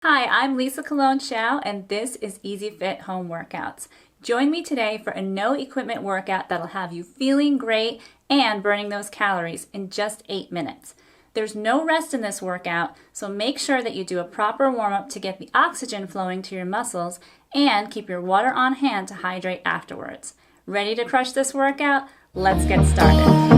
Hi, I'm Lisa Cologne Chow, and this is Easy Fit Home Workouts. Join me today for a no equipment workout that'll have you feeling great and burning those calories in just 8 minutes. There's no rest in this workout, so make sure that you do a proper warm-up to get the oxygen flowing to your muscles and keep your water on hand to hydrate afterwards. Ready to crush this workout? Let's get started.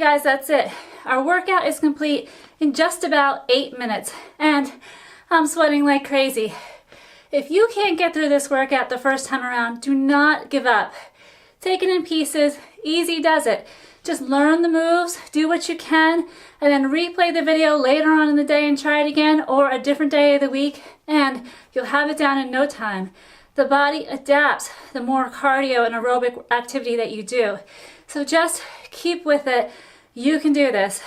guys, that's it. Our workout is complete in just about 8 minutes, and I'm sweating like crazy. If you can't get through this workout the first time around, do not give up. Take it in pieces, easy does it. Just learn the moves, do what you can, and then replay the video later on in the day and try it again, or a different day of the week, and you'll have it down in no time. The body adapts the more cardio and aerobic activity that you do. So just keep with it. You can do this.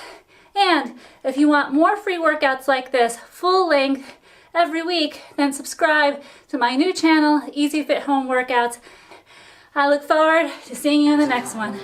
And if you want more free workouts like this, full length, every week, then subscribe to my new channel, Easy Fit Home Workouts. I look forward to seeing you in the next one.